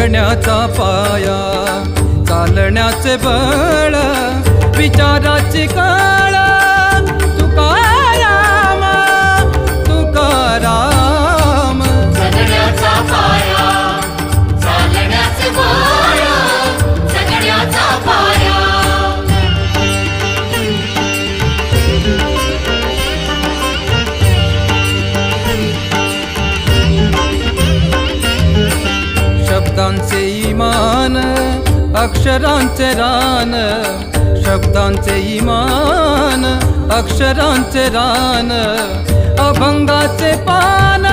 जगण्याचा पाया, चालण्याचे बळ, विचाराची कळ, तुकाराम तुकाराम. जगण्याचा पाया, चालण्याचे बळ, जगण्याचा पाया. शब्दांचे इमान, अक्षरांचे रान, शब्दांचे इमान, अक्षरांचे रान, अभंगाचे पान.